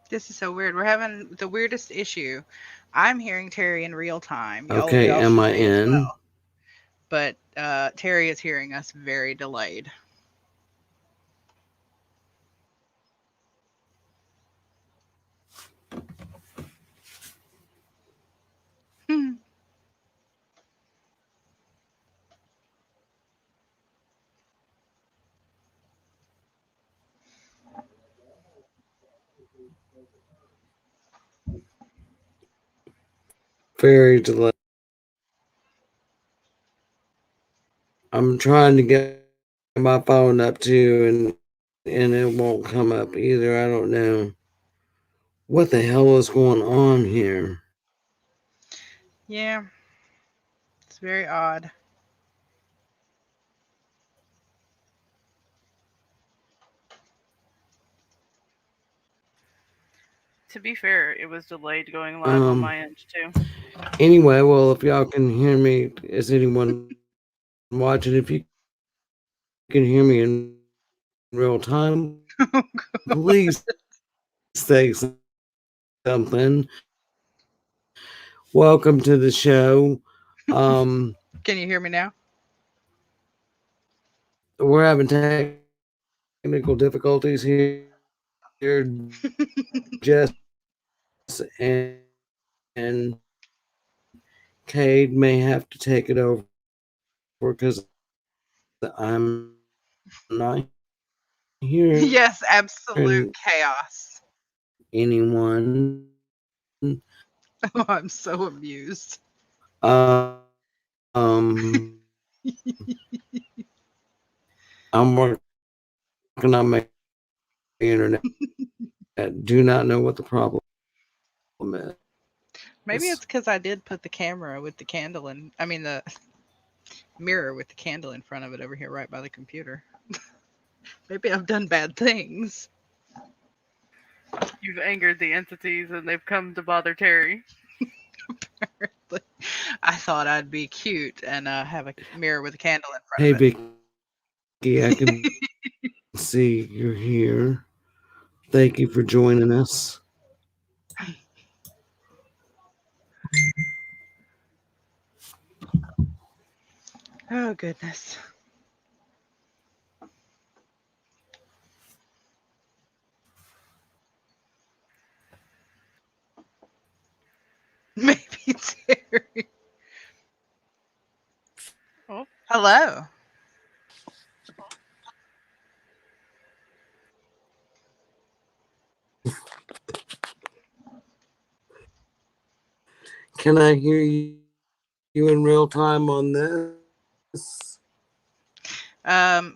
This is so weird. We're having the weirdest issue. I'm hearing Terry in real time. Okay, Y'all am should I be as in? well. But Terry is hearing us very delayed. Hmm. Very delayed. I'm trying to get my phone up too, and it won't come up either. I don't know what the hell is going on here. Yeah, it's very odd. To be fair, it was delayed going live on Um. my end too. Anyway, well, if y'all can hear me, is anyone watching? If you can hear me in real time, please say something. Welcome to the show. Um, Can you hear me now? we're having technical difficulties here. Jess and Cade may have to take it over because I'm not hearing Yes, absolute chaos. anyone. Oh, I'm so amused. I'm working on my internet. Do not know what the problem is. Maybe it's because I did put the camera with the candle in, I mean, the mirror with the candle in front of it over here right by the computer. Maybe I've done bad things. You've angered the entities and they've come to bother Terry. Apparently. I thought I'd be cute and have a mirror with a candle in front Hey, of it. Vicky, I can see you're here. Thank you for joining us. Oh, goodness. Maybe Terry. Oh, Hello. Can I hear you in real time on this?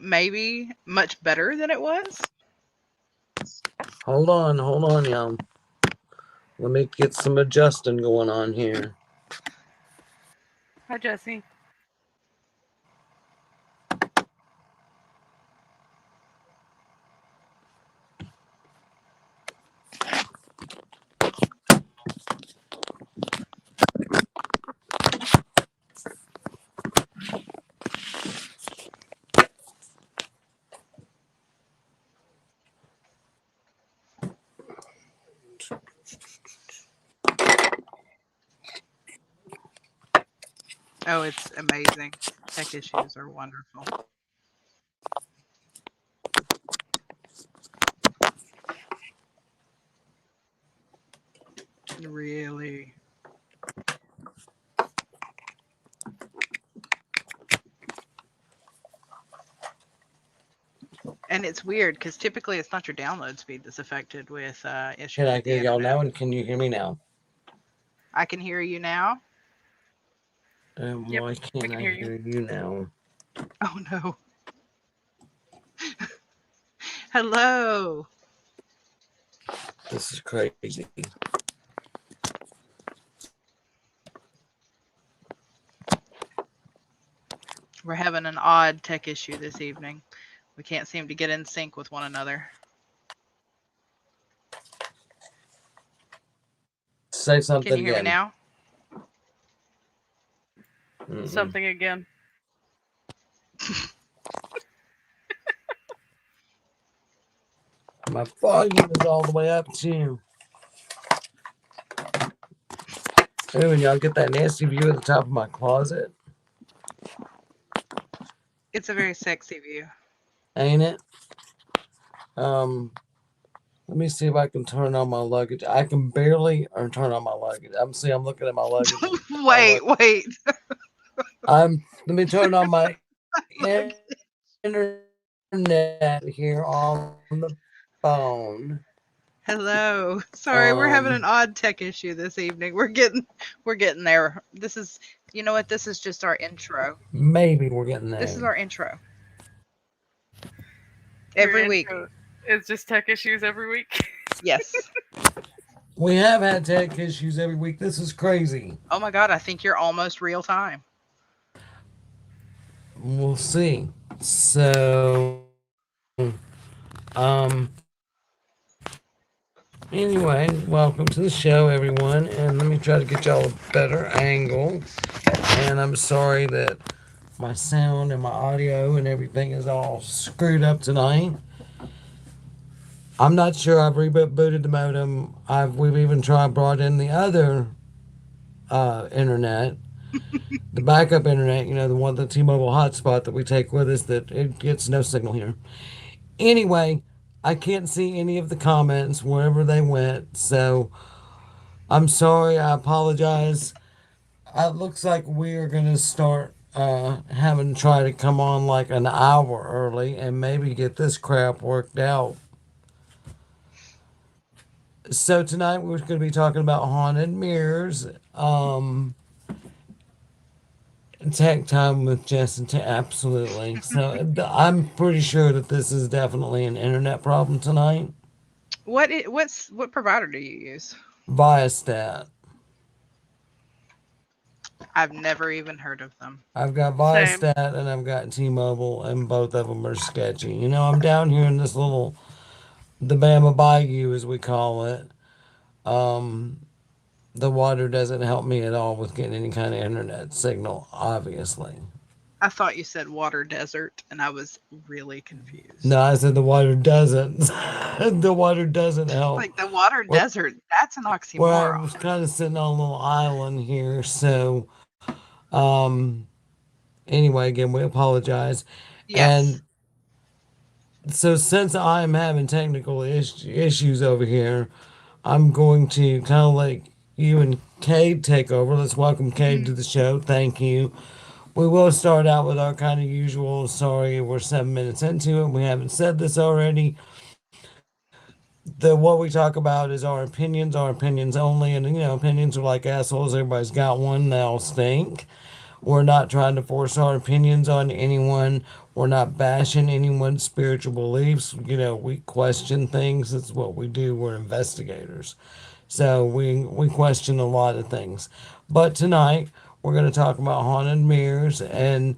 Maybe much better than it was. Hold on, y'all. Let me get some adjusting going on here. hi Jesse. Oh, it's amazing. Tech issues are wonderful. Really. And it's weird because typically it's not your download speed that's affected with Can issues I with the hear y'all internet. now? And can you hear me now? I can hear you now. Yep, Why we can't can I hear you. hear you now? Oh no. Hello. This is crazy. We're having an odd tech issue this evening. We can't seem to get in sync with one another. Say Can something you hear me again. now? Mm-mm. Something again. My volume is all the way up too. Ooh, and y'all get that nasty view at the top of my closet, It's a very sexy view. ain't it? Um, Let me see if I can turn on my luggage. I can barely or turn on my luggage. I'm looking at my luggage and my Wait, luggage. wait. Let me turn on my internet here on the phone. Hello. Sorry, we're having an Um, odd tech issue this evening. We're getting there. This is you know what? This is just our intro. Maybe we're getting This is there. our intro. Your Every week. intro is just tech issues every week. Yes. We have had tech issues every week. This is crazy. Oh my god, I think you're almost real time. We'll see. So, anyway, welcome to the show, everyone. And let me try to get y'all a better angle. And I'm sorry that my sound and my audio and everything is all screwed up tonight. I'm not sure. I've rebooted the modem. We've even tried brought in the other internet, the backup internet. You know, the one the T-Mobile hotspot that we take with us. That it gets no signal here. Anyway, I can't see any of the comments wherever they went. So I'm sorry. I apologize. It looks like we are gonna start having to try to come on like an hour early and maybe get this crap worked out. So tonight we're going to be talking about haunted mirrors. Tech time with Jess and Terri. Absolutely. So I'm pretty sure that this is definitely an internet problem tonight. What provider do you use? Viastat. I've never even heard of them. I've got Same. Viastat and I've got T-Mobile, and both of them are sketchy. You know, I'm down here in this little the Bama Bayou, as we call it. Um, the water doesn't help me at all with getting any kind of internet signal, obviously. I thought you said water desert and I was really No, confused. I said the water doesn't. The water doesn't help. Like the water Where, desert, that's an where I oxymoron. was kind of sitting on a little island here. So, um, anyway, again, we apologize. Yes. And so, since I'm having technical issues over here, I'm going to kind of let you and Kade take over. Let's welcome Kade to Mhm. the show. Thank you. We will start out with our kind of usual. Sorry, we're 7 minutes into it. We haven't said this already. What we talk about is our opinions only, and opinions are like assholes. Everybody's got one. They all stink. We're not trying to force our opinions on anyone. We're not bashing anyone's spiritual beliefs. We question things. That's what we do. We're investigators. So we question a lot of things. But tonight we're going to talk about haunted mirrors, and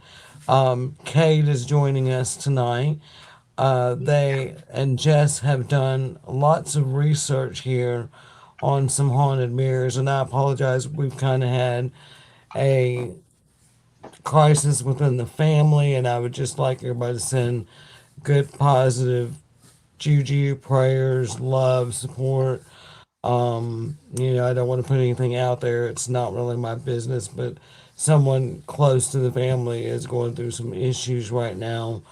Kate is joining us tonight. Yeah. They and Jess have done lots of research here on some haunted mirrors, and I apologize. We've kind of had a crisis within the family, and I would just like everybody to send good, positive juju, prayers, love, support. I don't want to put anything out there. It's not really my business, but someone close to the family is going through some issues right now.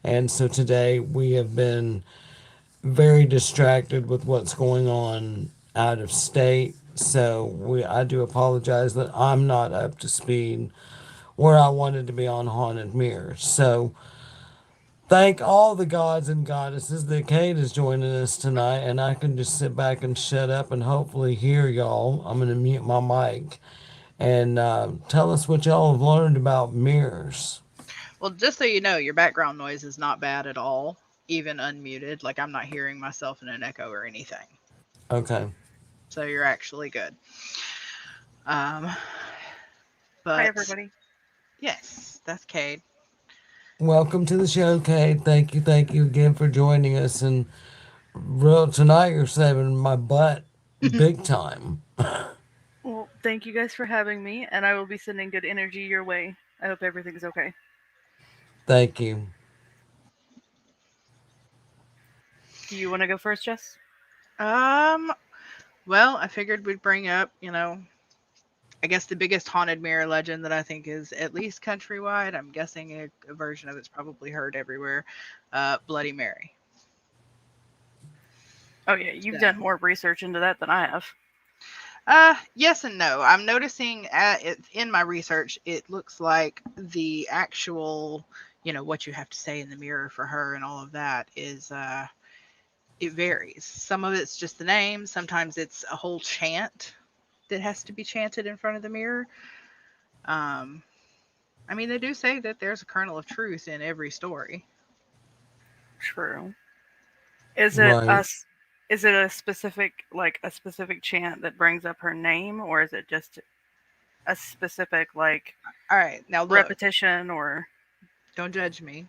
And so today we have been very distracted with what's going on out of state. So I do apologize that I'm not up to speed where I wanted to be on haunted mirrors. So thank all the gods and goddesses that Kate is joining us tonight, and I can just sit back and shut up and hopefully hear y'all. I'm gonna mute my mic and tell us what y'all have learned about mirrors. Well, just so you know, your background noise is not bad at all, even unmuted. Like I'm not hearing myself in an echo or anything. Okay. So you're actually good. Um, Hi, but everybody. yes, that's Cade. Welcome to the show, Kate. Thank you again for joining us. And real tonight, you're saving my butt big time. Well, thank you guys for having me, and I will be sending good energy your way. I hope everything's okay. Thank you. Do you want to go first, Jess? um, well, I figured we'd bring up, I guess the biggest haunted mirror legend that I think is at least countrywide. I'm guessing a version of it's probably heard everywhere. Bloody Mary. Oh yeah, you've So, done more research into that than I have. yes and no. I'm noticing in my research, it looks like the actual, what you have to say in the mirror for her and all of that is, it varies. Some of it's just the name. Sometimes it's a whole chant that has to be chanted in front of the mirror. Um, I mean, they do say that there's a kernel of truth in every story. True. Is it Right. us? Is it a specific a specific chant that brings up her name, or is it just a specific All right, now look, repetition? Or don't judge me.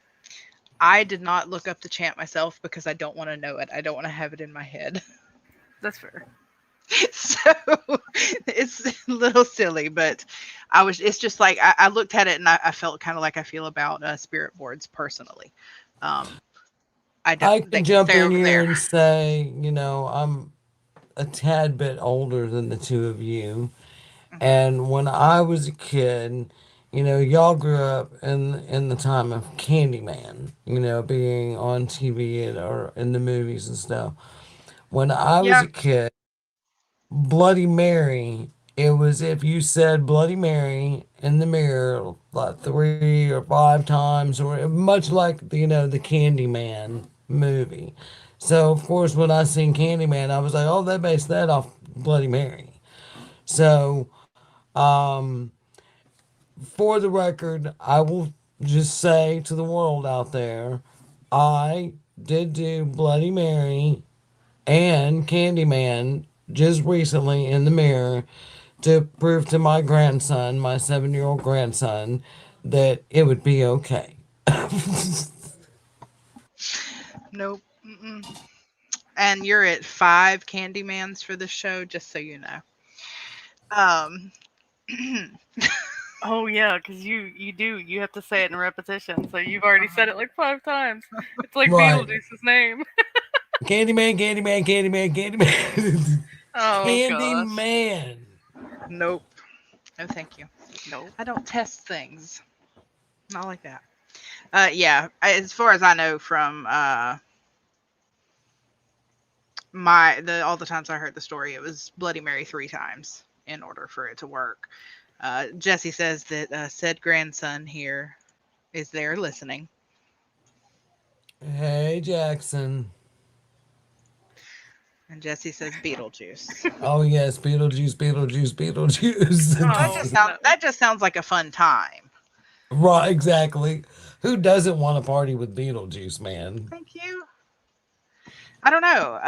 I did not look up the chant myself because I don't want to know it. I don't want to have it in my head. that's fair. So it's a little silly, but it's just like I looked at it and I felt kind of like I feel about spirit boards personally. Um, I don't, I they can can jump stay in over here there. and say, I'm a tad bit older than the two of you. Hmm. And when I was a kid, y'all grew up in the time of Candyman, being on TV or in the movies and stuff. When I was Yeah. a kid, Bloody Mary, it was if you said Bloody Mary in the mirror like 3 or 5 times, or much like the Candyman movie. So of course, when I seen Candyman, I was like, oh, they based that off Bloody Mary. So, for the record, I will just say to the world out there, I did do Bloody Mary and Candyman just recently in the mirror to prove to my grandson, my 7-year-old grandson, that it would be okay. Nope. Mm-mm. And you're at 5 Candymans for this show, just so you know. Um, Oh yeah, because you have to say it in repetition. So you've already said it like 5 times. It's like Right. Beetlejuice's name. Candyman, Candyman, Candyman, Candyman. Oh gosh. Candyman. nope. No, thank you. Nope. I don't test things. Not like that. Yeah. As far as I know from all the times I heard the story, it was Bloody Mary 3 times in order for it to work. Jesse says that said grandson here is there listening, Hey, Jackson. and Jesse says Beetlejuice. Oh, yes, Beetlejuice, Beetlejuice, Oh Beetlejuice. no. That just sounds like a fun time. Right, exactly. Who doesn't want to party with Beetlejuice, man? Thank you. I don't know.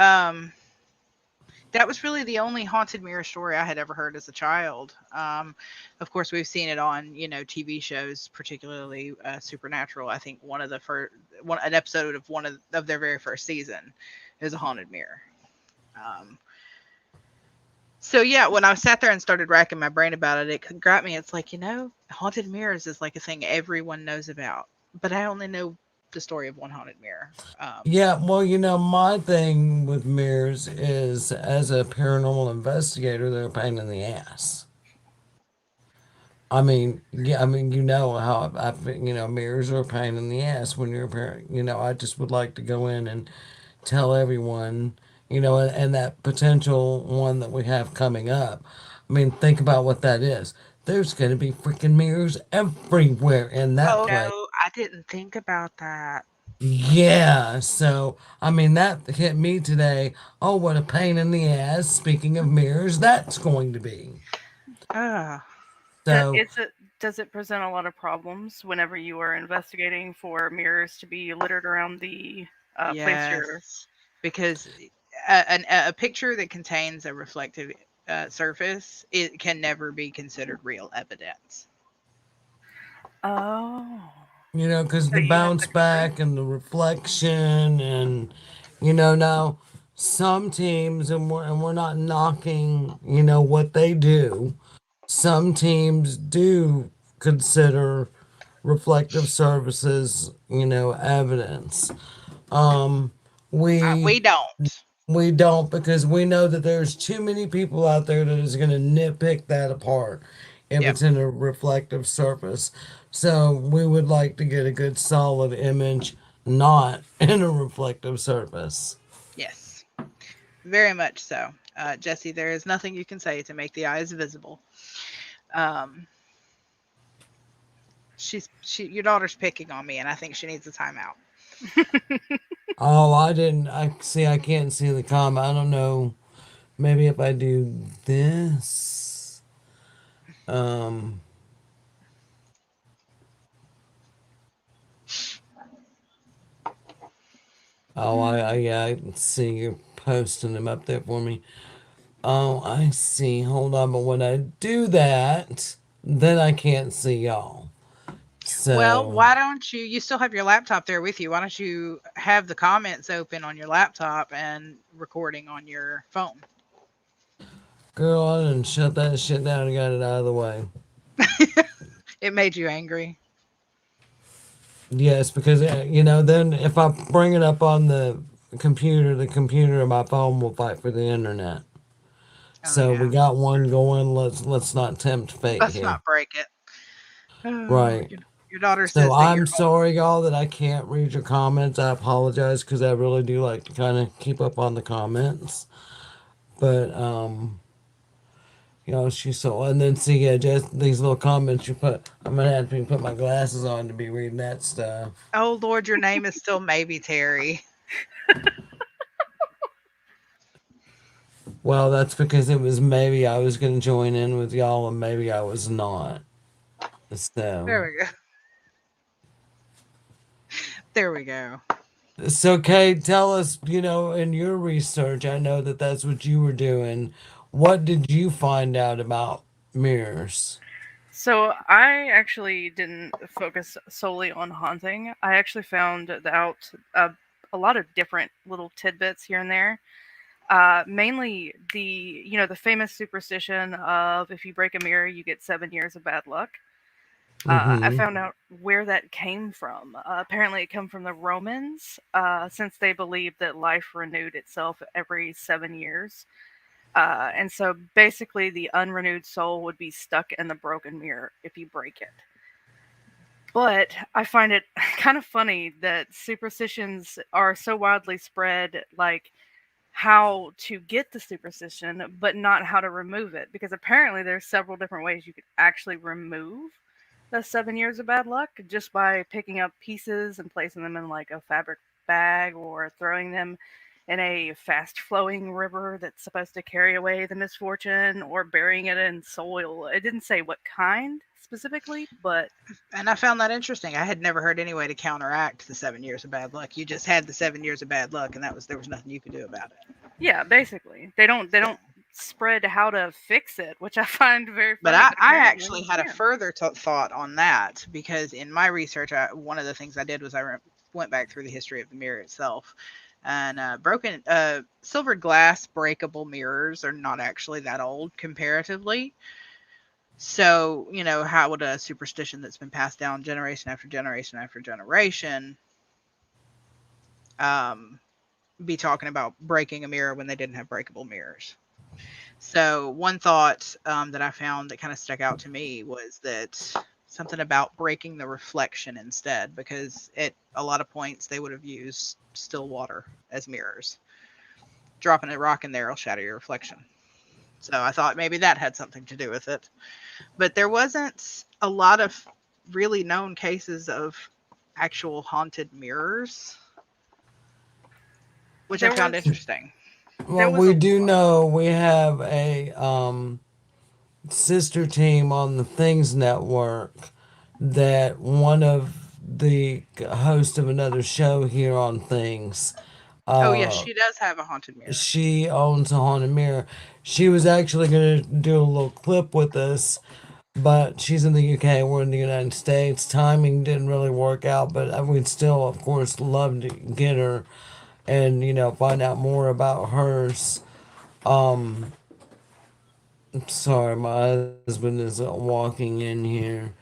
That was really the only haunted mirror story I had ever heard as a child. Of course, we've seen it on TV shows, particularly Supernatural. I think an episode of one of their very first season is a haunted mirror. Um, so yeah, when I sat there and started racking my brain about it, it got me. It's like haunted mirrors is like a thing everyone knows about, but I only know the story of one haunted mirror. Yeah, well, my thing with mirrors is as a paranormal investigator, they're a pain in the ass. How mirrors are a pain in the ass when you're a parent. I just would like to go in and tell everyone, and that potential one that we have coming up. I mean, think about what that is. There's going to be freaking mirrors everywhere in that Oh place. no, I didn't think about that. Yeah, so I mean that hit me today. Oh, what a pain in the ass. Speaking of mirrors, that's going to be. Ah, So Does it present a lot of problems whenever you are investigating for mirrors to be littered around the place you're? yes, because a picture that contains a reflective surface, it can never be considered real evidence. Oh, because so the you have bounce to confirm. back and the reflection, and now some teams, and we're not knocking, what they do. Some teams do consider reflective surfaces, evidence. Um, we We don't. We don't, because we know that there's too many people out there that is going to nitpick that apart if Yep. it's in a reflective surface. So we would like to get a good solid image, not in a reflective surface. Yes. Very much so. Jesse, there is nothing you can say to make the eyes visible. Um, your daughter's picking on me, and I think she needs a timeout. Oh, I didn't. I see. I can't see the comment. I don't know. Maybe if I do this. Um. Oh, yeah. I can see you're posting them up there for me. Oh, I see. Hold on. But when I do that, then I can't see y'all. Well, So, why don't you? You still have your laptop there with you. Why don't you have the comments open on your laptop and recording on your phone? girl, I didn't shut that shit down and got it out of the way. It made you angry. Yes, because, then if I bring it up on the computer and my phone will fight for the internet. Oh So we yeah. got one going. Let's not tempt fate Let's here. not break it. Oh, Right. your daughter So says that I'm you're home. sorry, y'all, that I can't read your comments. I apologize because I really do like to kind of keep up on the comments. But she's so, and then see, yeah, just these little comments you put. I'm gonna have to put my glasses on to be reading that stuff. Oh Lord, your name is still maybe Terry. Well, that's because it was maybe I was gonna join in with y'all, and maybe I was not. So, There we go. There we go. so Kate, tell us, in your research, I know that that's what you were doing. What did you find out about mirrors? So I actually didn't focus solely on haunting. I actually found out a lot of different little tidbits here and there. Mainly the famous superstition of if you break a mirror, you get 7 years of bad luck. I Mm-hmm. found out where that came from. Apparently, it came from the Romans, since they believed that life renewed itself every 7 years. And so basically, the unrenewed soul would be stuck in the broken mirror if you break it. But I find it kind of funny that superstitions are so widely spread, like how to get the superstition, but not how to remove it. Because apparently, there's several different ways you could actually remove the 7 years of bad luck just by picking up pieces and placing them in like a fabric bag or throwing them in a fast flowing river that's supposed to carry away the misfortune or burying it in soil. It didn't say what kind specifically, but And I found that interesting. I had never heard any way to counteract the 7 years of bad luck. You just had the 7 years of bad luck, and there was nothing you could do about it. yeah, basically. They don't spread how to fix it, which I find very But funny, but I apparently actually you had a can. further thought on that because in my research, one of the things I did was went back through the history of the mirror itself. And silvered glass breakable mirrors are not actually that old comparatively. So, how would a superstition that's been passed down generation after generation after generation um, be talking about breaking a mirror when they didn't have breakable mirrors? So one thought that I found that kind of stuck out to me was that something about breaking the reflection instead, because at a lot of points they would have used still water as mirrors. Dropping a rock in there will shatter your reflection. So I thought maybe that had something to do with it. But there wasn't a lot of really known cases of actual haunted mirrors, which I There found was interesting. there Well, was we a do know we have a sister team on the Things Network that one of the hosts of another show here on Things, Oh yes, uh, she does have a haunted mirror. she owns a haunted mirror. She was actually going to do a little clip with us, but she's in the UK, we're in the United States. Timing didn't really work out, but we'd still, of course, love to get her and, find out more about hers. Um, Sorry, my husband is walking in here.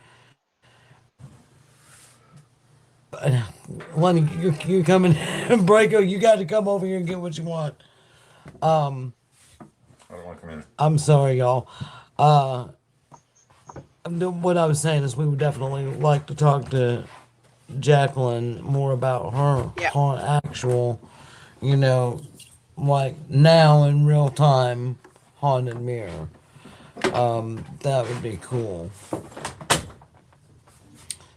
Lenny, you coming? Braco, you got to come over here and get what you want. Um, I don't want to come in. I'm sorry, y'all. Uh, what I was saying is we would definitely like to talk to Jacqueline more about her Yeah. actual, you know, like now in real time haunted mirror. That would be cool.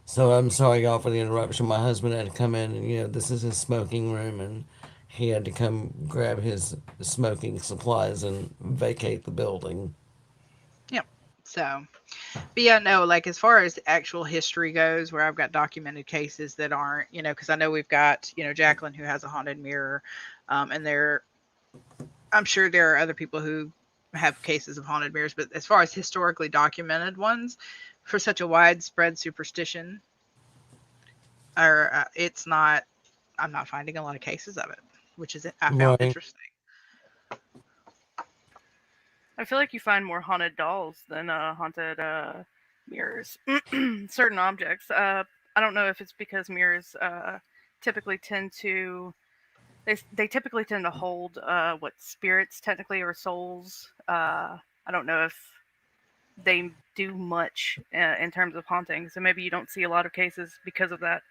So I'm sorry, y'all, for the interruption. My husband had to come in, and this is his smoking room, and he had to come grab his smoking supplies and vacate the building. Yep. So, but yeah, no, like as far as actual history goes, where I've got documented cases that aren't, because I know we've got, Jacqueline who has a haunted mirror, and I'm sure there are other people who have cases of haunted mirrors, but as far as historically documented ones, for such a widespread superstition, or it's not, I'm not finding a lot of cases of it, which is I found Right, interesting. I feel like you find more haunted dolls than haunted mirrors. Certain objects. I don't know if it's because mirrors typically tend to they typically tend to hold what spirits technically or souls. I don't know if they do much in terms of haunting, so maybe you don't see a lot of cases because of that.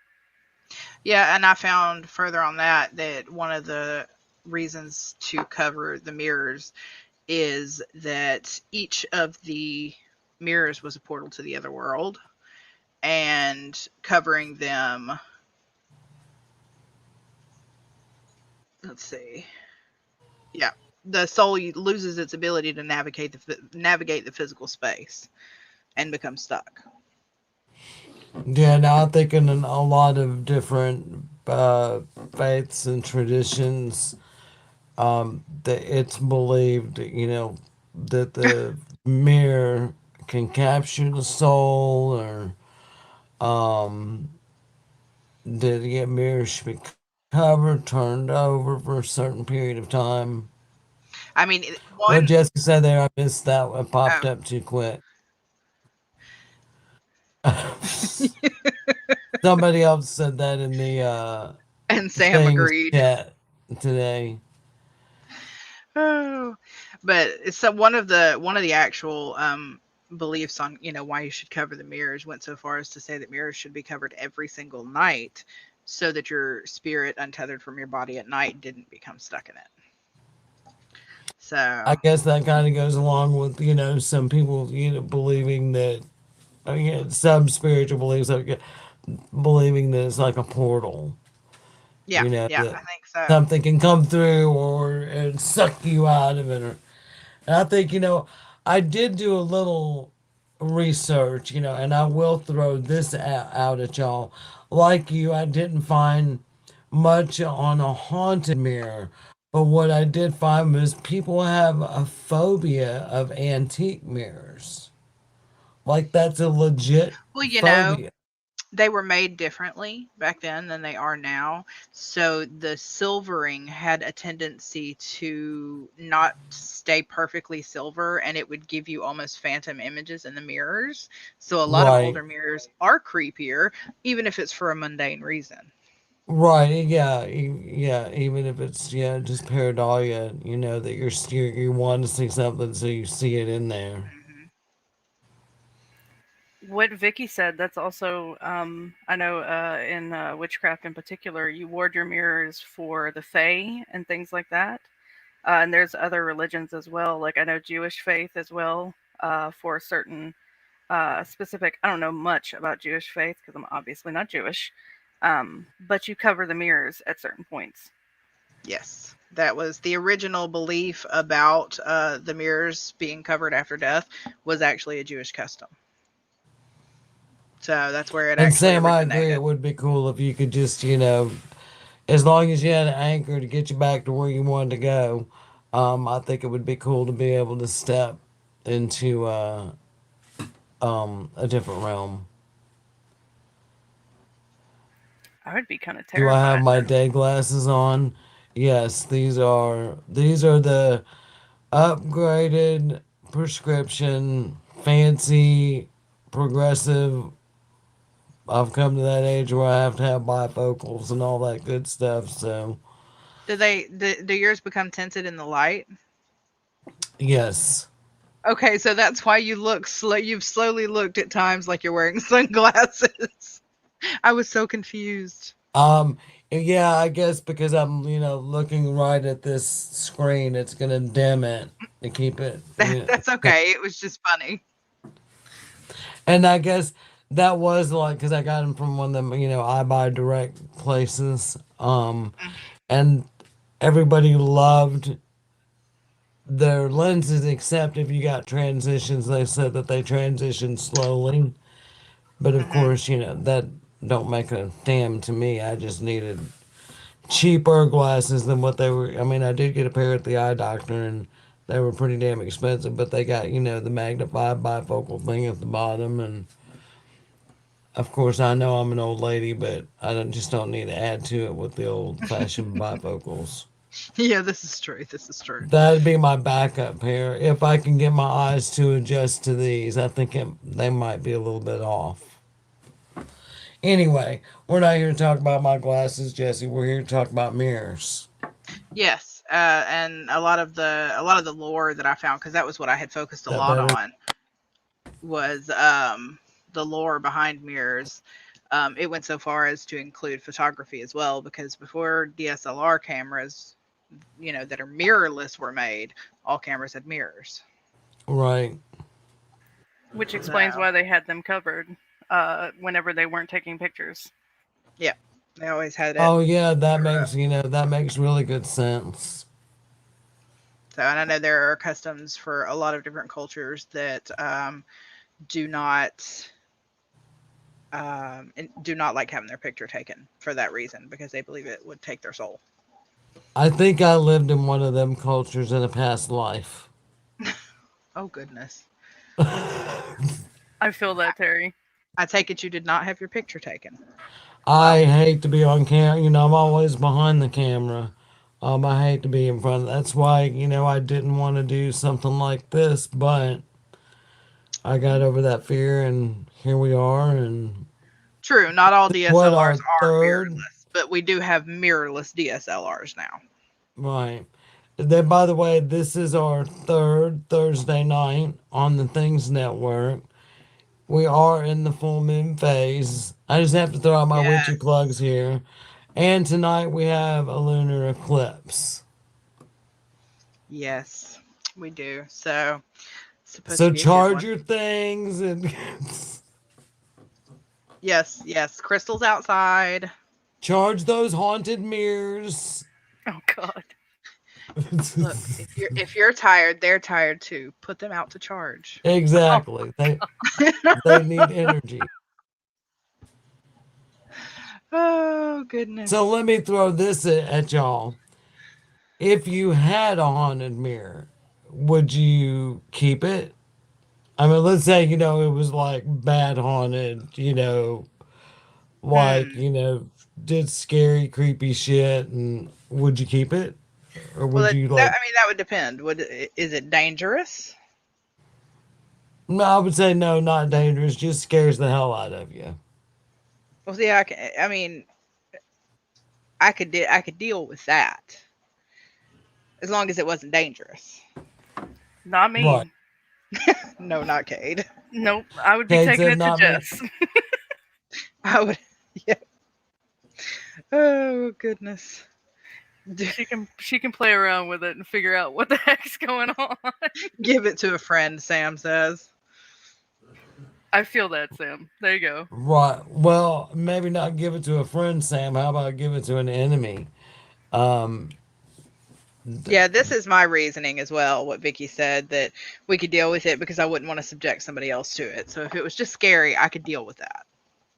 Yeah, and I found further on that one of the reasons to cover the mirrors is that each of the mirrors was a portal to the other world, and covering them, let's see, yeah, the soul loses its ability to navigate the physical space and become stuck. yeah. Now I think in a lot of different faiths and traditions, that it's believed, that the mirror can capture the soul, or um, that the mirror should be covered, turned over for a certain period of time. I mean, What one, Jessica said there, I missed that one. Popped oh, up too quick. Somebody else said that in the and Sam things agreed. chat today. Oh, but it's one of the actual beliefs on why you should cover the mirrors went so far as to say that mirrors should be covered every single night so that your spirit untethered from your body at night didn't become stuck in it. I So guess that kind of goes along with some people believing that, some spiritual beliefs, like believing that it's like a portal. yeah, yeah, That I think so. something can come through or and suck you out of it. And I think, I did do a little research, and I will throw this out at y'all. Like you, I didn't find much on a haunted mirror, but what I did find was people have a phobia of antique mirrors. Like that's a legit Well, phobia. they were made differently back then than they are now. So the silvering had a tendency to not stay perfectly silver, and it would give you almost phantom images in the mirrors. So a lot of Right. older mirrors are creepier, even if it's for a mundane reason. Right, yeah, yeah. Even if it's just pareidolia, that you want to see something, so you see it in there. Hmm. What Vicky said, that's also, I know in witchcraft in particular, you ward your mirrors for the Fae and things like that. And there's other religions as well, like I know Jewish faith as well, for certain specific. I don't know much about Jewish faith because I'm obviously not Jewish, but you cover the mirrors at certain points. Yes, that was the original belief about the mirrors being covered after death was actually a Jewish custom. So that's where it And actually Sam, I agree. originated. It would be cool if you could just, as long as you had an anchor to get you back to where you wanted to go. I think it would be cool to be able to step into a different realm. I would be kind of Do I have terrified my though. day glasses on? Yes, these are the upgraded prescription, fancy, progressive. I've come to that age where I have to have bifocals and all that good stuff. So Do yours become tinted in the light? Yes. Okay, so that's why you look slow. You've slowly looked at times like you're wearing sunglasses. I was so confused. Um, yeah, I guess because I'm, looking right at this screen, it's gonna dim it to keep it, That's okay. It was just funny. and I guess that was like, because I got them from one of them, I buy direct places. And everybody loved their lenses, except if you got transitions, they said that they transition slowly. But of Mm-hmm. course, that don't make a damn to me. I just needed cheaper glasses than what they were. I mean, I did get a pair at the eye doctor, and they were pretty damn expensive, but they got, the magnified bifocal thing at the bottom. And of course, I know I'm an old lady, but just don't need to add to it with the old fashioned bifocals. Yeah, this is true. This is true. That'd be my backup pair. If I can get my eyes to adjust to these, I think they might be a little bit off. Anyway, we're not here to talk about my glasses, Jesse. We're here to talk about mirrors. Yes, and a lot of the lore that I found, because that was what I had focused a That lot better? on, was the lore behind mirrors. It went so far as to include photography as well, because before DSLR cameras, that are mirrorless were made, all cameras had mirrors. Right. Which So, explains why they had them covered whenever they weren't taking pictures. yeah, they always had it. Oh yeah, that makes really good sense. So, and I know there are customs for a lot of different cultures that do not do not like having their picture taken for that reason, because they believe it would take their soul. I think I lived in one of them cultures in a past life. Oh goodness. I feel that, Terry. I take it you did not have your picture taken. I Well, hate to be on camera. I'm always behind the camera. I hate to be in front. That's why, I didn't want to do something like this, but I got over that fear, and here we are. And true, not all what, DSLRs our are third? mirrorless, but we do have mirrorless DSLRs now. Right. Then, by the way, this is our third Thursday night on the Things Network. We are in the full moon phase. I just have to throw out my witchy plugs Yes. here. And tonight we have a lunar eclipse. Yes, we do. So it's supposed to So be a good charge one. your things and Yes, yes. Crystals outside. charge those haunted mirrors. Oh God. Look, if you're tired, they're tired too. Put them out to charge. Oh, Exactly. They need energy. Oh So goodness. let me throw this at y'all. If you had a haunted mirror, would you keep it? I mean, let's say, it was like bad haunted, like, Hmm. did scary, creepy shit, and would you keep it? Or Well, would you that like, I mean that would depend. Is it dangerous? no, I would say no, not dangerous, just scares the hell out of you. Well, see, I mean, I could deal with that as long as it wasn't dangerous. not Right. me. No, not Cade. Nope. I would be Kate taking said it to not me. Jess. I would. Yeah. Oh goodness. She can play around with it and figure out what the heck's going on. Give it to a friend, Sam says. I feel that, Sam. There you go. Right. Well, maybe not give it to a friend, Sam. How about give it to an enemy? Um, Yeah, this is my reasoning as well. What Vicky said, that we could deal with it because I wouldn't want to subject somebody else to it. So if it was just scary, I could deal with that.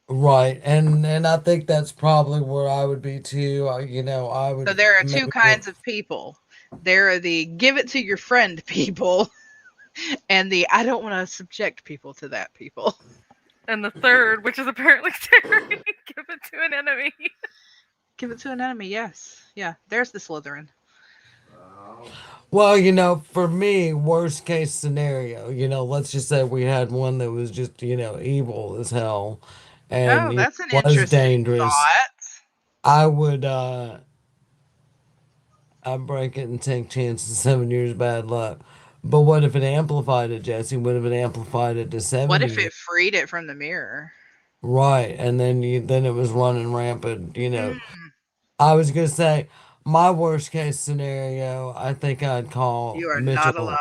right. And I think that's probably where I would be too. I So would there are two maybe give, kinds of people. There are the give it to your friend people, and the I don't want to subject people to that people. And the third, which is apparently Terry, give it to an enemy. Give it to an enemy, yes. Yeah, there's the Slytherin. well, for me, worst case scenario, let's just say we had one that was just, evil as hell and Oh, that's an was interesting dangerous. thought. I would I break it and take chances. 7 years bad luck. But what if it amplified it, Jesse? What if it amplified it to What 70 if years? it freed it from the mirror? Right, and then it was running rampant. Mm, I was gonna say my worst case scenario. I think I'd call you are not Mitchell. alone.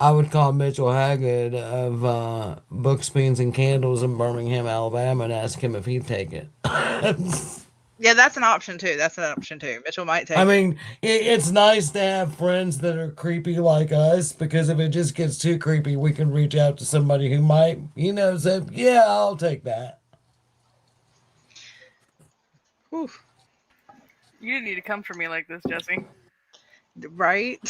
I would call Mitchell Haggard of Books, Beans, and Candles in Birmingham, Alabama, and ask him if he'd take it. Yeah, that's an option too. That's an option too. Mitchell might I take it. mean, it's nice to have friends that are creepy like us because if it just gets too creepy, we can reach out to somebody who might, say, yeah, I'll take that. Whew, You didn't need to come for me like this, Jesse. right?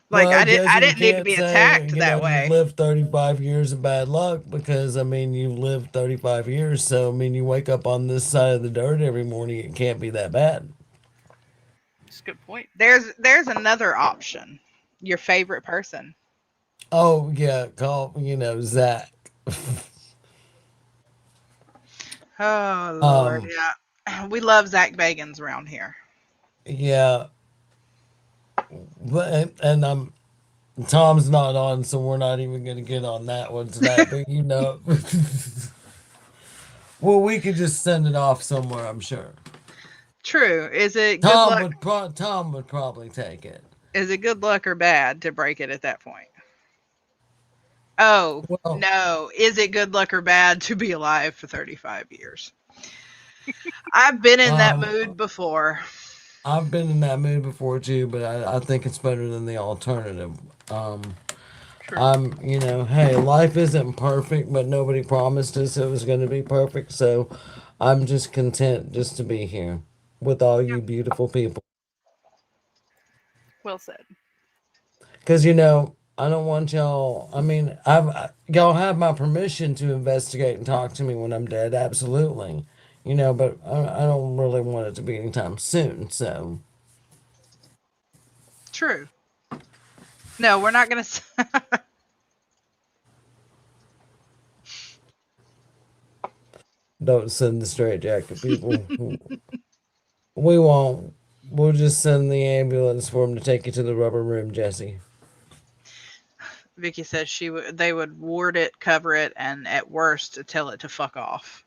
Like Well, I Jesse, you didn't need to can't be say, attacked that you've way. lived 35 years of bad luck because, I mean, you've lived 35 years. So, I mean, you wake up on this side of the dirt every morning. It can't be that bad. Just a good point. There's another option. Your favorite person. Oh, yeah, call, Zach. Oh Lord, Um, yeah. We love Zach Bagans around here. yeah, but, and Tom's not on, so we're not even going to get on that one tonight. But well, we could just send it off somewhere. I'm sure True. Is it good luck? Tom would probably take it. Is it good luck or bad to break it at that point? Oh, Well, no. Is it good luck or bad to be alive for 35 years? I've been in that um, mood before. I've been in that mood before too, but I think it's better than the alternative. Um, True. hey, life isn't perfect, but nobody promised us it was going to be perfect. So I'm just content just to be here with all you beautiful people. Well said. Because, I don't want y'all, I mean, y'all have my permission to investigate and talk to me when I'm dead. Absolutely. But I don't really want it to be anytime soon. So True. No, we're not going to. don't send the straight jacket people. We won't. We'll just send the ambulance for him to take you to the rubber room, Jesse. Vicky says they would ward it, cover it, and at worst tell it to fuck off.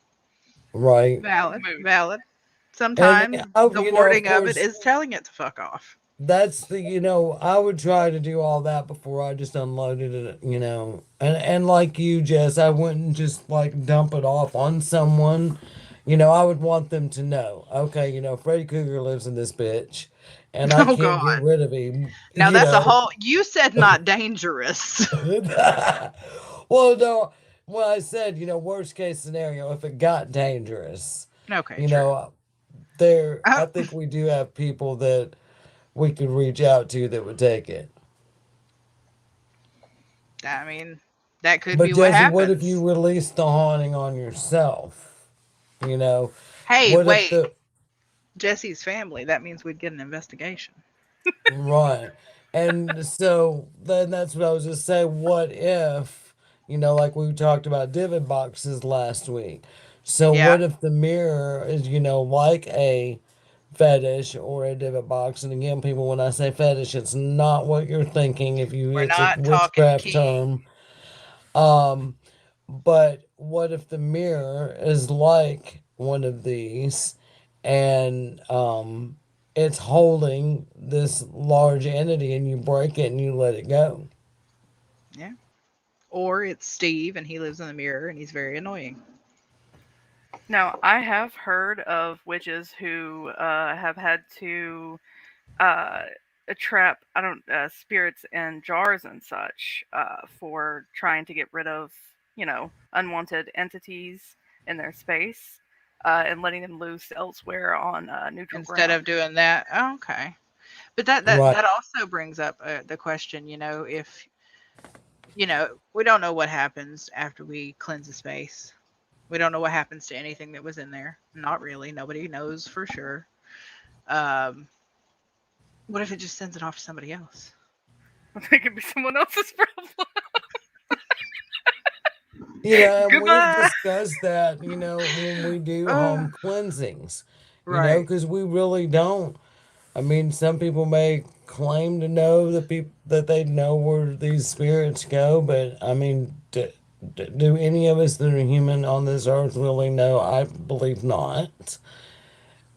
Right. Valid. Mood. Valid. And, Sometimes the of warding of it course, is telling it to fuck off. that's I would try to do all that before I just unloaded it. And like you, Jess, I wouldn't just like dump it off on someone. I would want them to know, okay, Freddy Krueger lives in this bitch and I Oh can't get God. rid of him, Now that's a whole. You said not dangerous. well, no, well, I said, worst case scenario, if it got dangerous, Okay, you true. know, I Uh, think we do have people that we could reach out to that would take it. I mean, that could But be what Jesse, what if happens. you release the haunting on yourself? You know, Hey, what if wait. the Jesse's family. That means we'd get an investigation. right? And so then that's what I was just saying. What if, like we talked about divot boxes last week? So Yeah, what if the mirror is, like a fetish or a divot box? And again, people, when I say fetish, it's not what you're thinking. we're It's a not talking witchcraft kink. term. Um, but what if the mirror is like one of these and it's holding this large entity and you break it and you let it go? Yeah. Or it's Steve and he lives in the mirror and he's very annoying. Now, I have heard of witches who have had to uh, trap spirits in jars and such for trying to get rid of unwanted entities in their space and letting them loose elsewhere on neutral Instead ground. of doing that. Oh, okay. But Right. that also brings up the question, if we don't know what happens after we cleanse a space. We don't know what happens to anything that was in there. Not really. Nobody knows for sure. Um, what if it just sends it off to somebody else? I think it'd be someone else's problem. And we've Goodbye. discussed that, when we do Uh, home cleansings, right. because we really don't I mean, some people may claim to know that they know where these spirits go, but I mean, do any of us that are human on this earth really know? I believe not.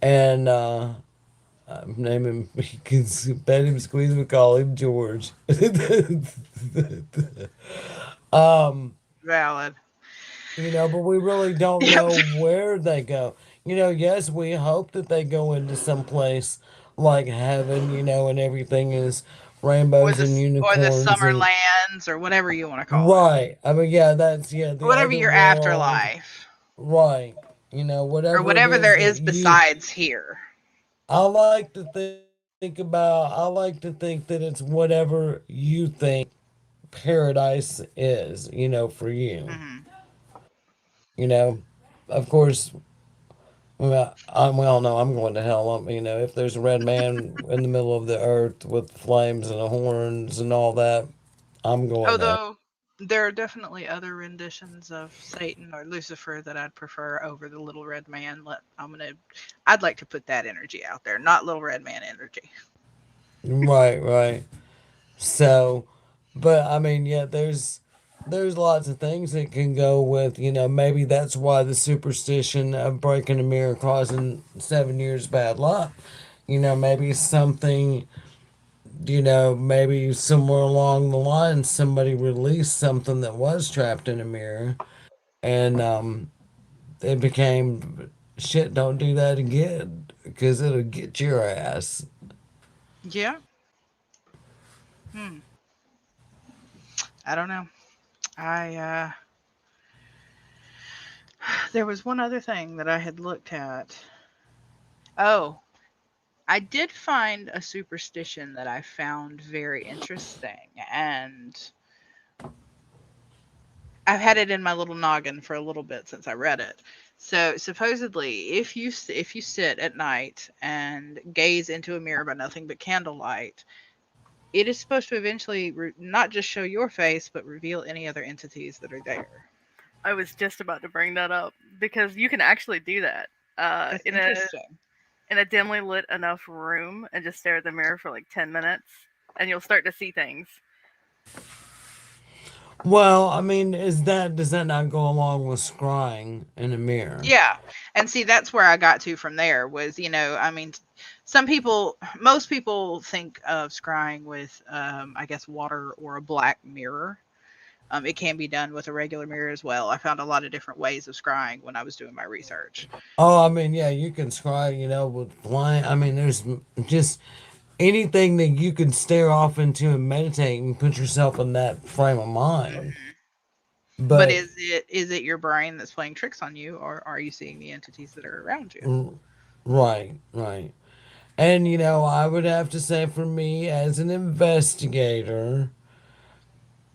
And name him. He can bet him, squeeze him, call him George. um, Valid. but we really don't Yep. know where they go. Yes, we hope that they go into some place like heaven, and everything is rainbows and Or the unicorns summer and lands or whatever you want to call it. right. I mean, yeah, that's the Whatever other your world, afterlife right? or Whatever it whatever is there that is you. besides here. I like to think that it's whatever you think paradise is, for you. Hmm. You know, of course, we all know I'm going to hell. If there's a red man in the middle of the earth with flames and horns and all that, I'm going there. Although there are definitely other renditions of Satan or Lucifer that I'd prefer over the Little Red Man. I'd like to put that energy out there, not Little Red Man energy. Right, right. So, but I mean, yeah, there's lots of things that can go with, maybe that's why the superstition of breaking a mirror causing 7 years bad luck. Maybe something, maybe somewhere along the line somebody released something that was trapped in a mirror, and it became shit. Don't do that again because it'll get your ass. Yeah. Hmm. I don't know. I There was one other thing that I had looked at. Oh, I did find a superstition that I found very interesting, and I've had it in my little noggin for a little bit since I read it. So supposedly, if you sit at night and gaze into a mirror by nothing but candlelight, it is supposed to eventually not just show your face, but reveal any other entities that are there. I was just about to bring that up because you can actually do that That's in interesting. a dimly lit enough room and just stare at the mirror for like 10 minutes, and you'll start to see things. Well, I mean, does that not go along with scrying in a mirror? Yeah. And see, that's where I got to from there was, I mean, most people think of scrying with, I guess, water or a black mirror. It can be done with a regular mirror as well. I found a lot of different ways of scrying when I was doing my research. Oh, I mean, yeah, you can scry, with flying. I mean, there's just anything that you can stare off into and meditate and put yourself in that frame of mind. Mhm. But But is it your brain that's playing tricks on you, or are you seeing the entities that are around you? r- right, right. And I would have to say for me as an investigator,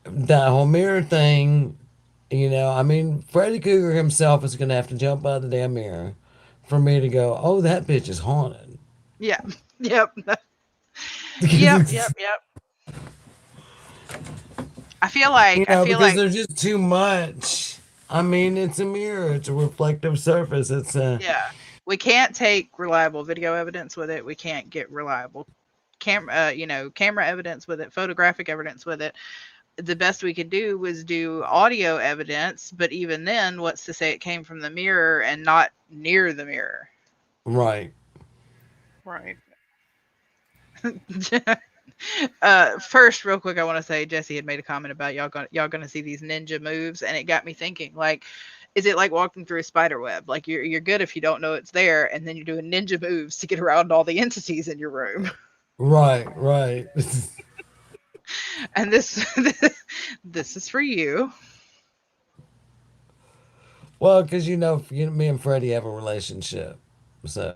that whole mirror thing, I mean, Freddy Cougar himself is going to have to jump out of the damn mirror for me to go, oh, that bitch is haunted. Yeah. Yep. Yep. Yep. Yep. I feel like Because there's just too much. I mean, it's a mirror, it's a reflective surface. It's a yeah, we can't take reliable video evidence with it. We can't get reliable camera evidence with it, photographic evidence with it. The best we could do was do audio evidence, but even then, what's to say it came from the mirror and not near the mirror? right. Right. First, real quick, I want to say Jesse had made a comment about y'all gonna see these ninja moves, and it got me thinking. Like, is it like walking through a spider web? Like you're good if you don't know it's there, and then you're doing ninja moves to get around all the entities in your room. Right, right. And this this is for you. Well, because me and Freddie have a relationship. So,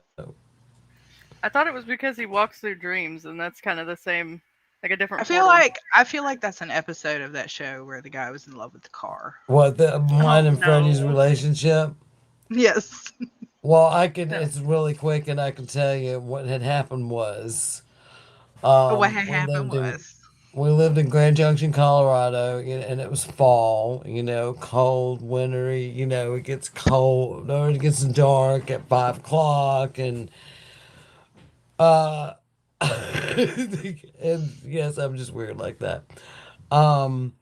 I thought it was because he walks through dreams, and that's kind of the same, like a I different feel portal. like I feel like that's an episode of that show where the guy was in love with the car. mine Oh and Freddie's no, relationship? Yes. Well, I can, no. it's really quick and I can tell you what had happened was, What had we happened lived in was, We lived in Grand Junction, Colorado, and it was fall, cold, wintry, it gets cold, or it gets dark at 5 o'clock, and And yes, I'm just weird like that. Um,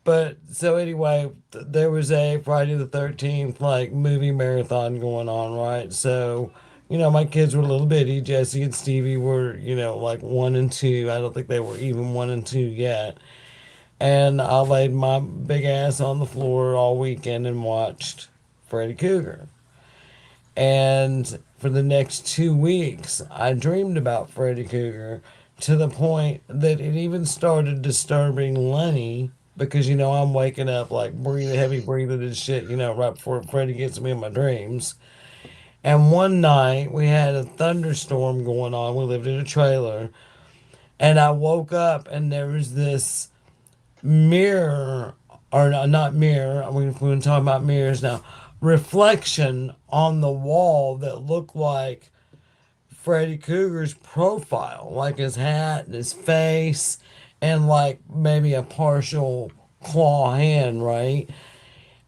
but so anyway, there was a Friday the 13th like movie marathon going on, right? So, my kids were a little bitty. Jesse and Stevie were, like 1 and 2. I don't think they were even 1 and 2 yet. And I laid my big ass on the floor all weekend and watched Freddy Cougar. And for the next 2 weeks, I dreamed about Freddy Cougar to the point that it even started disturbing Lenny because, I'm waking up like breathing, heavy breathing and shit, right before Freddy gets me in my dreams. And one night we had a thunderstorm going on. We lived in a trailer. And I woke up and there was this mirror, or not mirror, we're going to talk about mirrors now, reflection on the wall that looked like Freddy Cougar's profile, like his hat and his face, and like maybe a partial claw hand, right?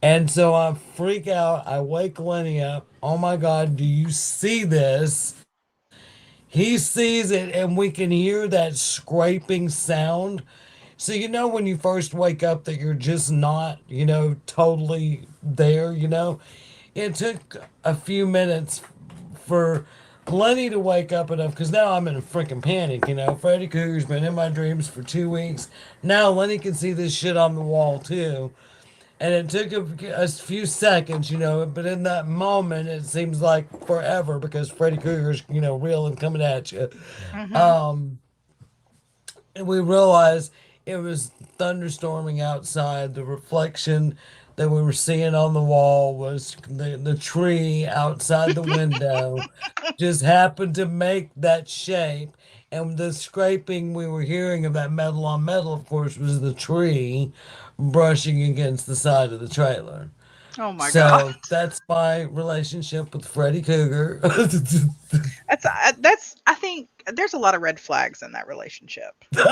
And so I freak out. I wake Lenny up. Oh my God, do you see this? He sees it, and we can hear that scraping sound. So, when you first wake up that you're just not, totally there, It took a few minutes for Lenny to wake up enough because now I'm in a freaking panic, Freddy Cougar's been in my dreams for 2 weeks. Now Lenny can see this shit on the wall too. And it took a few seconds, but in that moment, it seems like forever because Freddy Krueger's, real and coming at you. Hmm. Um, and we realized it was thunderstorming outside. The reflection that we were seeing on the wall was the tree outside the window just happened to make that shape. And the scraping we were hearing of that metal on metal, of course, was the tree brushing against the side of the trailer. Oh my god. So that's my relationship with Freddy Cougar. That's I think there's a lot of red flags in that relationship. That's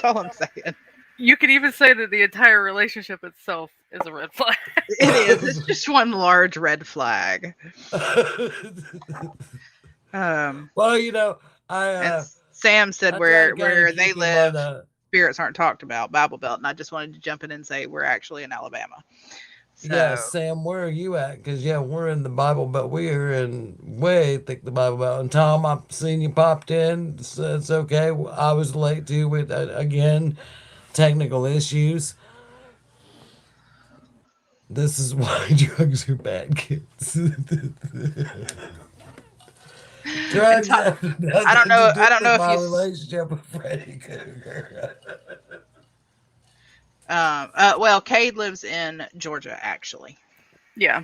all I'm saying. You could even say that the entire relationship itself is a red flag. It is. It's just one large red flag. Um, Well, I and uh, Sam said I try to kind of where they keep him on live, a. spirits aren't talked about, Bible Belt, and I just wanted to jump in and say we're actually in Alabama. Yeah, So, Sam, where are you at? Because yeah, we're in the Bible Belt. We're in way thick the Bible Belt. And Tom, I've seen you popped in. It's okay. I was late too with again technical issues. This is why drugs are bad, kids. and Drugs have nothing to do I don't know with if my you, relationship with Freddy Krueger. well, Cade lives in Georgia actually. Yeah.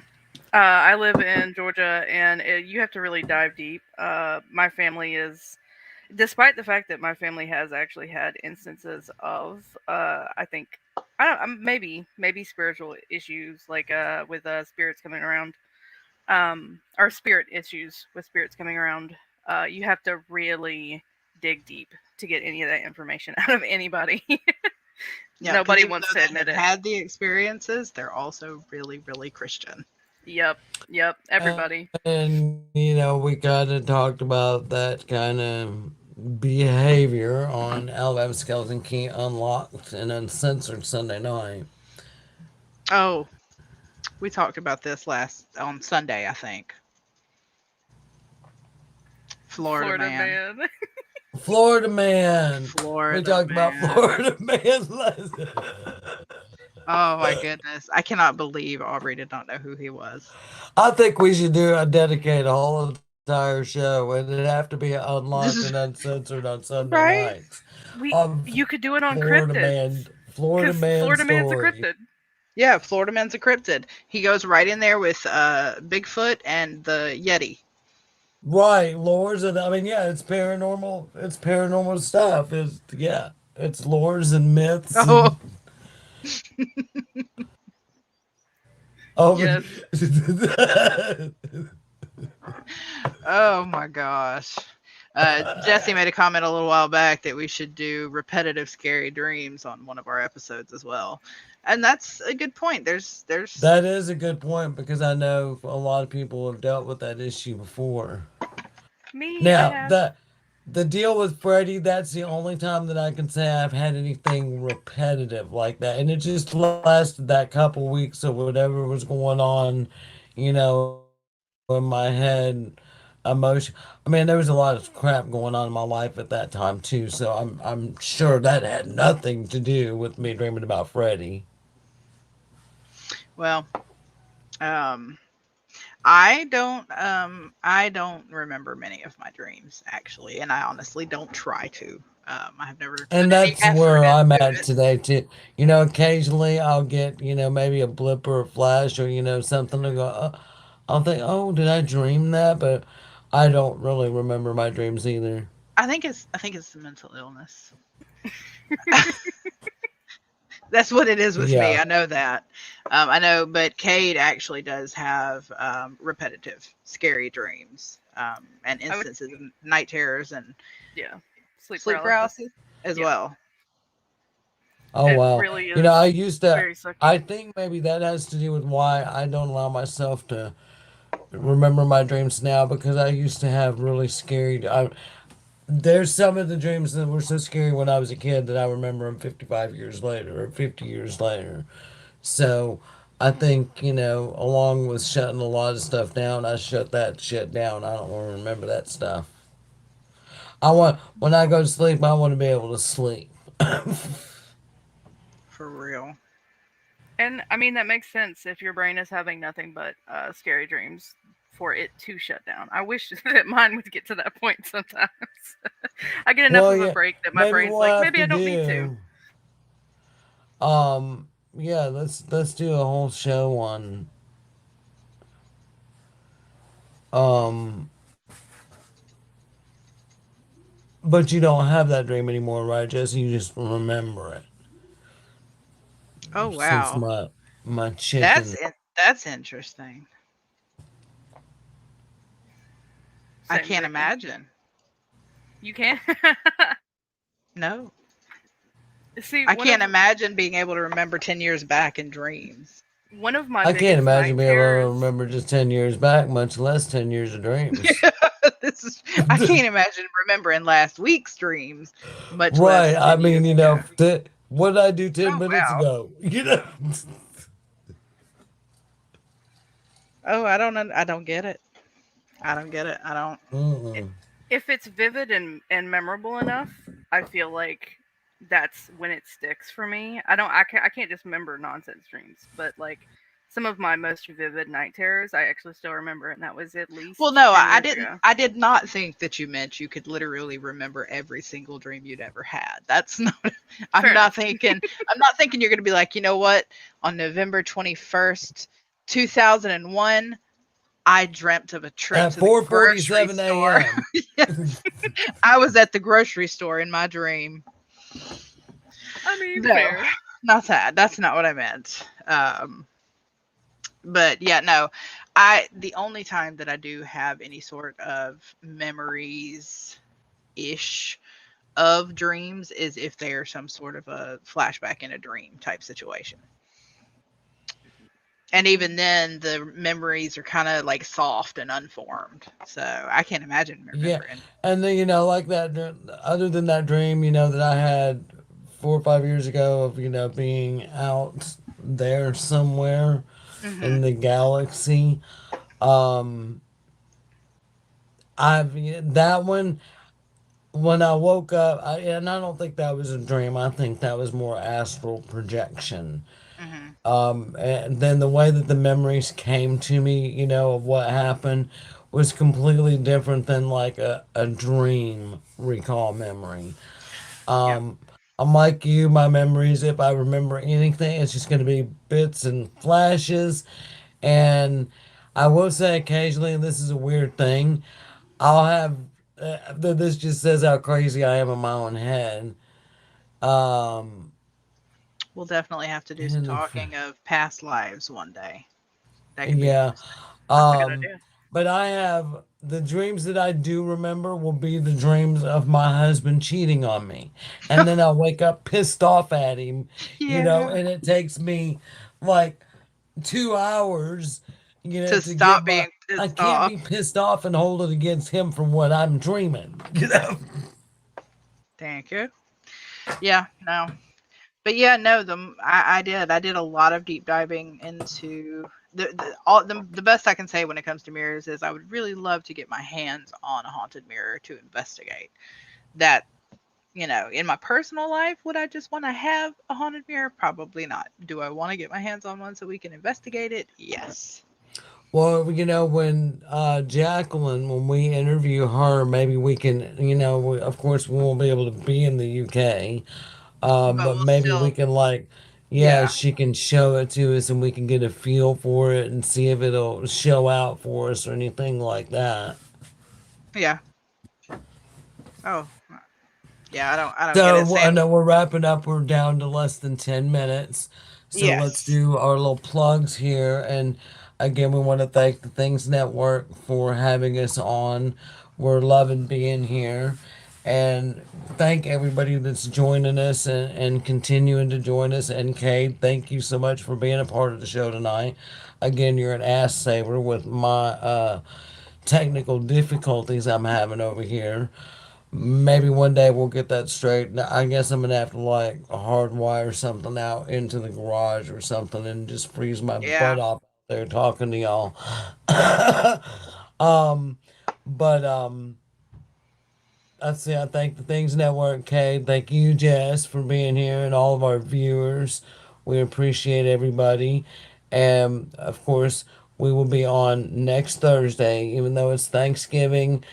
I live in Georgia, and you have to really dive deep. My family is, despite the fact that my family has actually had instances of, I think, I don't, maybe spiritual issues, like with spirits coming around, or spirit issues with spirits coming around. You have to really dig deep to get any of that information out of anybody. Yeah, because Nobody even wants though to they admit have it. had the experiences, they're also really, really Christian. Yep, yep, everybody. And we kind of talked about that kind of behavior on Alabama Skeleton Key Unlocked and Uncensored Sunday night. Oh, we talked about this last on Sunday, I think. Florida Florida man. man. Florida man. We Florida talked about man. Florida man last. Oh my goodness. I cannot believe Aubrey did not know who he was. I think we should dedicate a whole entire show, and it'd have to be unlocked and This is uncensored on Sunday right. nights of You could do it on Florida man, cryptids, Florida because man Florida man's a story. cryptid. Yeah, Florida man's a cryptid. He goes right in there with Bigfoot and the Yeti. Right, lores, and I mean, yeah, it's paranormal. It's paranormal stuff. It's lores and myths Oh, and oh, Yes. oh my gosh. Jesse made a comment a little while back that we should do repetitive scary dreams on one of our episodes as well, and that's a good point. There's That is a good point because I know a lot of people have dealt with that issue before. Me, I Now, have. the deal with Freddie, that's the only time that I can say I've had anything repetitive like that. And it just lasted that couple weeks or whatever was going on, in my head, emotion. I mean, there was a lot of crap going on in my life at that time too. So I'm sure that had nothing to do with me dreaming about Freddie. well, um, I don't remember many of my dreams actually, and I honestly don't try to. I have never put And any that's effort where I'm into at it. today too. Occasionally I'll get, maybe a blip or a flash or, something to go, I'll think, oh, did I dream that? But I don't really remember my dreams either. I think it's the mental illness. That's what it is with me. Yeah. I know that. I know, but Cade actually does have repetitive, scary dreams and I would, instances of night terrors and yeah, sleep sleep paralysis. paralysis as Yeah, well. Oh, it wow. really I is used to, very I sucky. think maybe that has to do with why I don't allow myself to remember my dreams now because I used to have really scary. There's some of the dreams that were so scary when I was a kid that I remember them 55 years later or 50 years later. So I think, along with shutting a lot of stuff down, I shut that shit down. I don't want to remember that stuff. When I go to sleep, I want to be able to sleep. For real. And I mean, that makes sense if your brain is having nothing but scary dreams for it to shut down. I wish that mine would get to that point sometimes. I get enough Well, of a yeah, break that my maybe brain's we'll like, have maybe to I don't need to. do. Yeah, let's do a whole show on um. But you don't have that dream anymore, right, Jesse? You just remember it. Oh Since wow, my chicken. that's interesting. I Same can't with me. imagine. You can. No, See, I can't imagine being able to remember 10 years back in dreams. one of my I can't biggest imagine night being able to terrors. remember just 10 years back, much less 10 years of dreams. This is I can't imagine remembering last week's dreams, much less Right. I 10 mean, years ago. what did I do 10 Oh minutes wow. ago? Oh, I don't get it. I don't get it. I don't. Mm-mm. If it's vivid and memorable enough, I feel like that's when it sticks for me. I can't just remember nonsense dreams, but like some of my most vivid night terrors, I actually still remember, and that was at Well, least no, 10 years didn't. ago. I did not think that you meant you could literally remember every single dream you'd ever had. That's not. I'm Fair not enough. thinking. I'm not thinking you're going to be like, you know what? On November 21st, 2001, I dreamt of a trip At to the grocery 4:47 store. a.m. Yes, I was at the grocery store in my dream. I mean, No, fair. not that. That's not what I meant. But yeah, no. I the only time that I do have any sort of memories ish of dreams is if they're some sort of a flashback in a dream type situation. And even then, the memories are kind of like soft and unformed. So I can't imagine Yeah. remembering. And then, like that, other than that dream, that I had 4 or 5 years ago of, being out there somewhere in Hmm. the galaxy. Um, that one, when I woke up, and I don't think that was a dream. I think that was more astral projection. Hmm. And then the way that the memories came to me, of what happened was completely different than like a dream recall memory. Yep. Um, I'm like you, my memories, if I remember anything, it's just going to be bits and flashes. And I will say occasionally, and this is a weird thing, I'll have, this just says how crazy I am in my own head. Um, We'll definitely have to do some talking of past lives one day. That could be yeah. interesting. That's a good Um, idea. but I have the dreams that I do remember will be the dreams of my husband cheating on me. And then I'll wake up pissed off at him, Yeah. and it takes me like 2 hours, To to get stop my. being I pissed can't off. be pissed off and hold it against him for what I'm dreaming. Thank you. Yeah, no. But yeah, no, I did a lot of deep diving into the best I can say when it comes to mirrors is I would really love to get my hands on a haunted mirror to investigate. That, in my personal life, would I just want to have a haunted mirror? Probably not. Do I want to get my hands on one so we can investigate it? Yes. Well, when Jacqueline, when we interview her, maybe we can, of course, we won't be able to be in the UK, But but we'll maybe still, we can, like, yeah, yeah, she can show it to us and we can get a feel for it and see if it'll show out for us or anything like that. yeah. Oh, yeah. I don't get it, So I Sam. know we're wrapping up. We're down to less than 10 minutes. So let's Yes, do our little plugs here. And again, we want to thank the Things Network for having us on. We're loving being here. And thank everybody that's joining us and continuing to join us. And Kate, thank you so much for being a part of the show tonight. Again, you're an ass saver with my technical difficulties I'm having over here. Maybe one day we'll get that straight. Now, I guess I'm gonna have to like hardwire something out into the garage or something and just freeze my butt yeah. off there talking to y'all. um, but let's see. I thank the Things Network, Kate. Thank you, Jess, for being here, and all of our viewers. We appreciate everybody, and of course, we will be on next Thursday, even though it's Thanksgiving.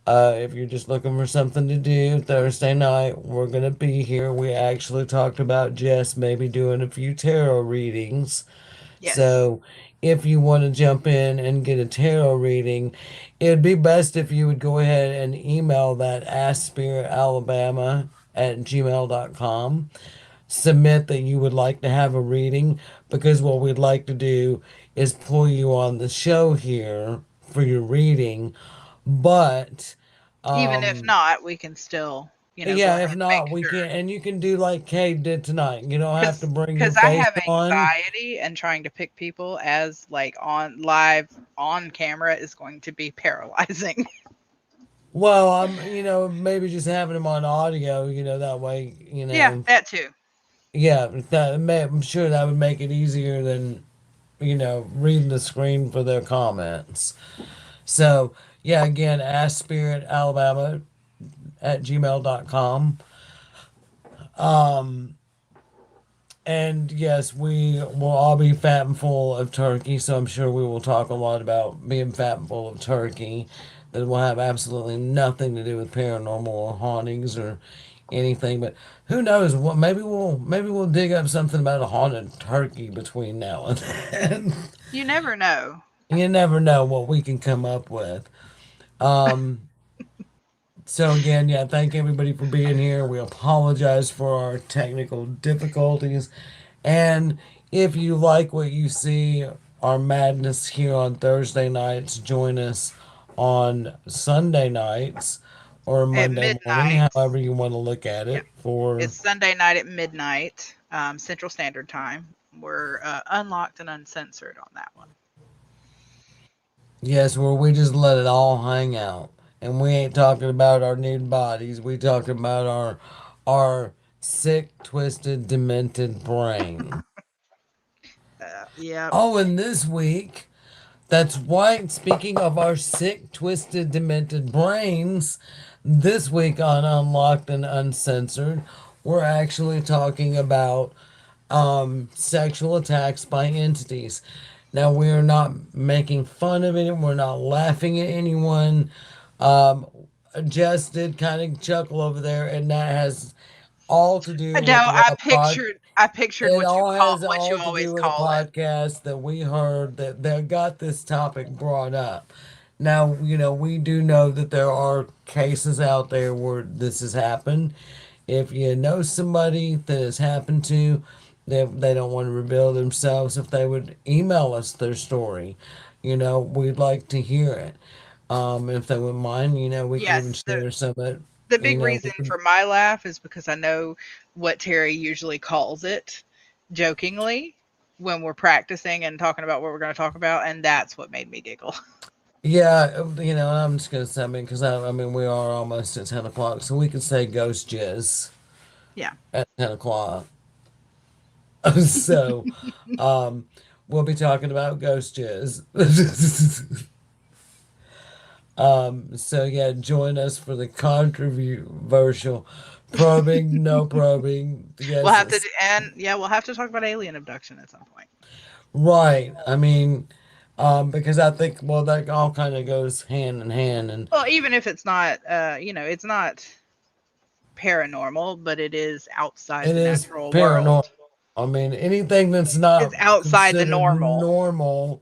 If you're just looking for something to do Thursday night, we're going to be here. We actually talked about Jess maybe doing a few tarot readings. Yes. So if you want to jump in and get a tarot reading, it'd be best if you would go ahead and email that askspiritalabama@gmail.com. Submit that you would like to have a reading, because what we'd like to do is pull you on the show here for your reading. But Even if um not, we can still, go yeah, ahead if and make not, we sure. can, and you can do like Kate did tonight. You don't have to bring your Because I face have on. anxiety, and trying to pick people as like on live on camera is going to be paralyzing. Well, maybe just having them on audio, that way, Yeah, that too. yeah, I'm sure that would make it easier than, reading the screen for their comments. So, yeah, again, askspiritalabama@gmail.com. Um, And yes, we will all be fat and full of turkey, so I'm sure we will talk a lot about being fat and full of turkey. That will have absolutely nothing to do with paranormal or hauntings or anything. But who knows? What maybe we'll dig up something about a haunted turkey between now and then. You never know. You never know what we can come up with. Um, so again, yeah, thank everybody for being here. We apologize for our technical difficulties. And if you like what you see, our madness here on Thursday nights, join us on Sunday nights or At Monday morning, midnight. however you want to look at Yeah, it. For it's Sunday night at midnight, Central Standard Time. We're unlocked and uncensored on that one. yes, where we just let it all hang out, and we ain't talking about our nude bodies. We talking about our sick, twisted, demented brain. Yep. Oh, and this week. That's right. Speaking of our sick, twisted, demented brains, this week on Unlocked and Uncensored, we're actually talking about sexual attacks by entities. Now, we are not making fun of it, we're not laughing at anyone. Um, Jess did kind of chuckle over there, and that has all to do No, with what I a pictured I pictured it what you all call has what you all to always do with a call it. podcast that we heard that they got this topic brought up. Now, we do know that there are cases out there where this has happened. If you know somebody that has happened to, they don't want to reveal themselves, if they would email us their story, we'd like to hear it. If they wouldn't mind, we can even Yes, share some of it. the You big know, reason for my laugh is because I know what Terry usually calls it jokingly when we're practicing and talking about what we're going to talk about, and that's what made me giggle. yeah, I'm just gonna say, because I mean, we are almost at 10 o'clock, so we can say ghost jizz Yeah. at 10 o'clock. So, um, we'll be talking about ghost jizz. So yeah, join us for the controversial probing, no probing. We'll Yes, have to it's do, and yeah, we'll have to talk about alien abduction at some point. right. I mean, because I think, well, that all kind of goes hand in hand, and Well, even if it's not, it's not paranormal, but it is outside it the is natural paranormal. world. I mean, anything that's It's not outside the considered normal. normal,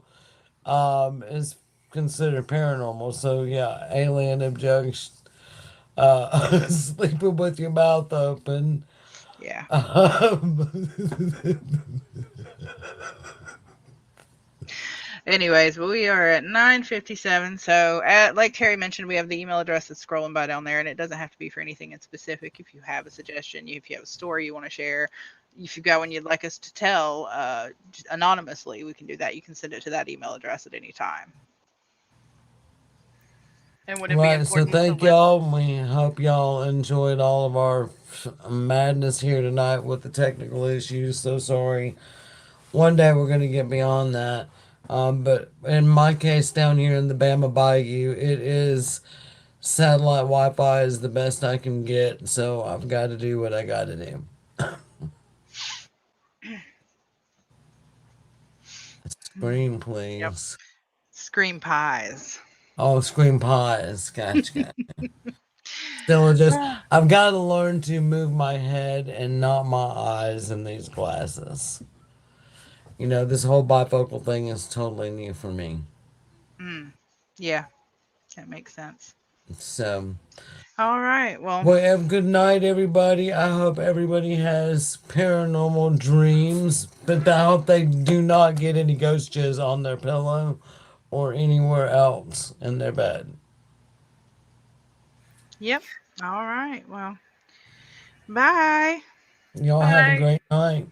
is considered paranormal. So yeah, alien abduction, sleeping with your mouth open. Yeah. Um, Anyways, but we are at 9:57. So, like Terry mentioned, we have the email address that's scrolling by down there, and it doesn't have to be for anything in specific. If you have a suggestion, if you have a story you want to share, if you've got one you'd like us to tell anonymously, we can do that. You can send it to that email address at any time. And would it be right. So important to thank list? y'all. We hope y'all enjoyed all of our madness here tonight with the technical issues. So sorry. One day we're gonna get beyond that. But in my case, down here in the Bama Bayou, it is satellite Wi-Fi is the best I can get. So I've got to do what I got to do. Scream, Yep. please. Scream pies. Oh, scream pies. Gotcha. Still, just I've got to learn to move my head and not my eyes in these glasses. This whole bifocal thing is totally new for me. Mm, yeah, that makes sense. So, All right. Well, well, have a good night, everybody. I hope everybody has paranormal dreams, but I hope they do not get any ghost jizz on their pillow or anywhere else in their bed. yep. All right. Well, bye. Y'all have a Bye. great night.